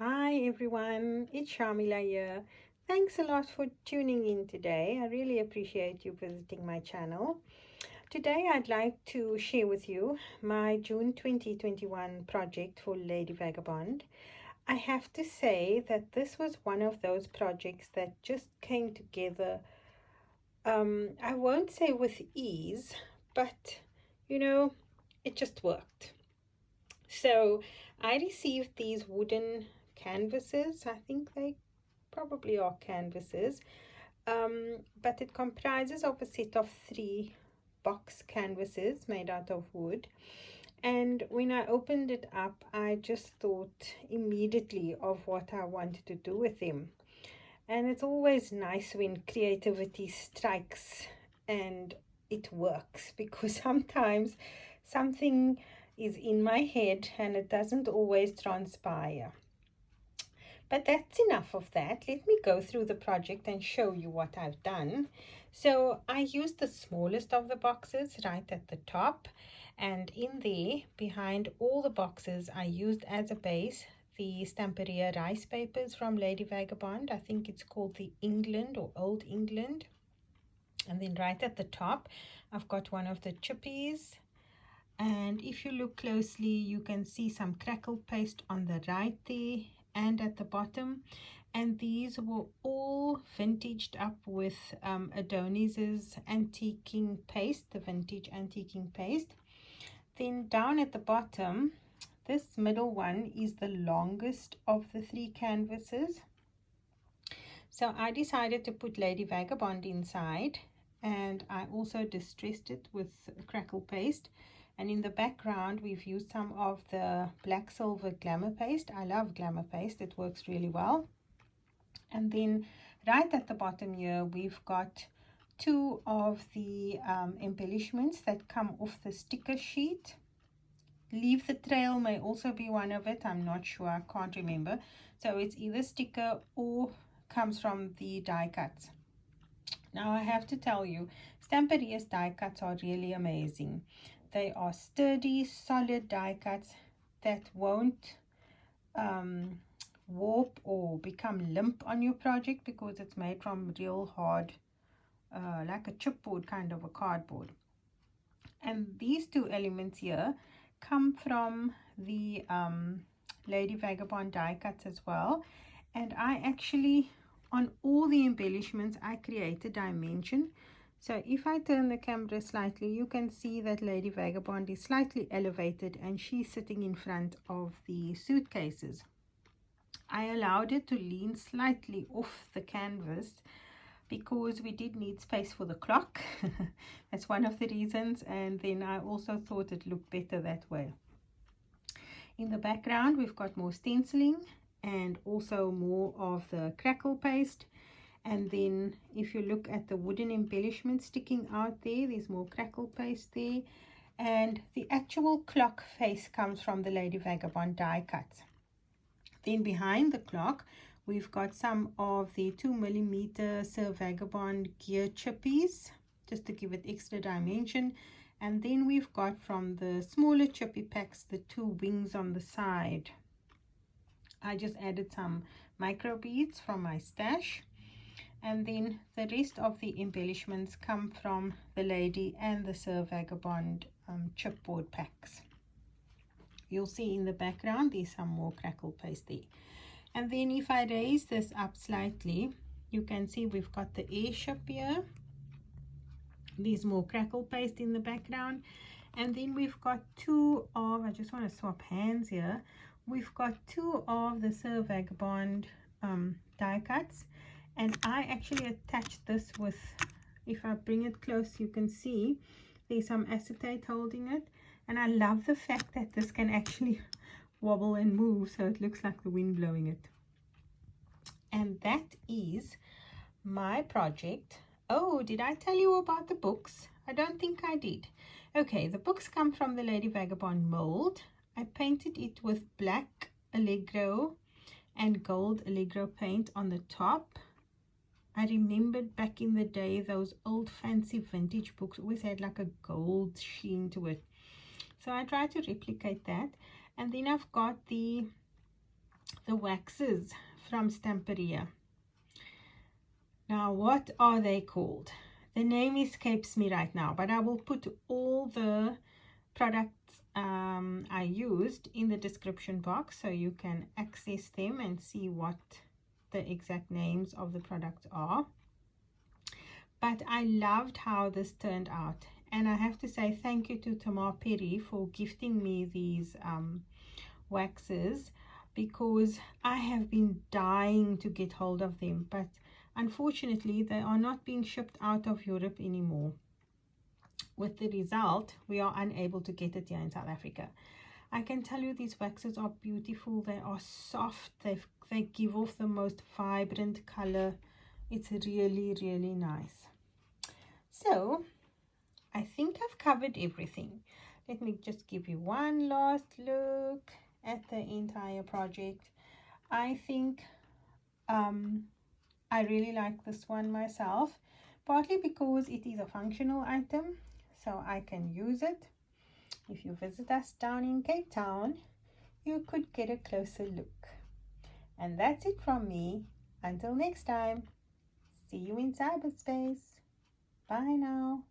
Hi everyone, it's Shamila here. Thanks a lot for tuning in today. I really appreciate you visiting my channel. Today I'd like to share with you my June 2021 project for Lady Vagabond. I have to say that this was one of those projects that just came together, I won't say with ease, but it just worked. So I received these wooden canvases. I think they probably are canvases, but it comprises of a set of 3 box canvases made out of wood. And when I opened it up, I just thought immediately of what I wanted to do with them. And it's always nice when creativity strikes and it works, because sometimes something is in my head and it doesn't always transpire. But that's enough of that. Let me go through the project and show you what I've done. So I used the smallest of the boxes right at the top, and in there behind all the boxes I used as a base the Stamperia rice papers from Lady Vagabond. I think it's called the England or Old England. And then right at the top I've got one of the chippies, and if you look closely you can see some crackle paste on the right there and at the bottom, and these were all vintaged up with Adonis's antiquing paste, the vintage antiquing paste. Then down at the bottom, this middle one is the longest of the 3 canvases, so I decided to put Lady Vagabond inside, and I also distressed it with crackle paste. And in the background we've used some of the black silver Glamour paste. I love Glamour paste, it works really well. And then right at the bottom here we've got 2 of the embellishments that come off the sticker sheet. Leave the Trail may also be one of it, I'm not sure, I can't remember. So it's either sticker or comes from the die cuts. Now I have to tell you, Stamperia's die cuts are really amazing. They are sturdy, solid die cuts that won't warp or become limp on your project, because it's made from real hard, like a chipboard kind of a cardboard. And these 2 elements here come from the Lady Vagabond die cuts as well. And I actually, on all the embellishments, I create a dimension. So if I turn the camera slightly, you can see that Lady Vagabond is slightly elevated and she's sitting in front of the suitcases. I allowed it to lean slightly off the canvas because we did need space for the clock. That's one of the reasons, and then I also thought it looked better that way. In the background we've got more stenciling and also more of the crackle paste. And then if you look at the wooden embellishment sticking out there, there's more crackle paste there. And the actual clock face comes from the Lady Vagabond die cuts. Then behind the clock we've got some of the 2mm Sir Vagabond gear chippies, just to give it extra dimension. And then we've got from the smaller chippy packs the 2 wings on the side. I just added some micro beads from my stash. And then the rest of the embellishments come from the Lady and the Sir Vagabond chipboard packs. You'll see in the background there's some more crackle paste there. And then if I raise this up slightly, you can see we've got the airship here. There's more crackle paste in the background. And then we've got 2 of, I just want to swap hands here, we've got 2 of the Sir Vagabond die cuts. And I actually attached this with, if I bring it close you can see there's some acetate holding it. And I love the fact that this can actually wobble and move, so it looks like the wind blowing it. And that is my project. Oh, did I tell you about the books? I don't think I did. Okay, the books come from the Lady Vagabond mold. I painted it with black Allegro and gold Allegro paint on the top. I remembered back in the day those old fancy vintage books always had like a gold sheen to it. So I tried to replicate that. And then I've got the the waxes from Stamperia. Now, what are they called? The name escapes me right now, but I will put all the products I used in the description box so you can access them and see what the exact names of the products are. But I loved how this turned out, and I have to say thank you to Tamar Perry for gifting me these waxes, because I have been dying to get hold of them, but unfortunately they are not being shipped out of Europe anymore. With the result, we are unable to get it here in South Africa. I can tell you these waxes are beautiful. They are soft. They give off the most vibrant color. It's really, really nice. So I think I've covered everything. Let me just give you one last look at the entire project. I think I really like this one myself, partly because it is a functional item, so I can use it. If you visit us down in Cape Town, you could get a closer look. And that's it from me. Until next time, see you in cyberspace. Bye now.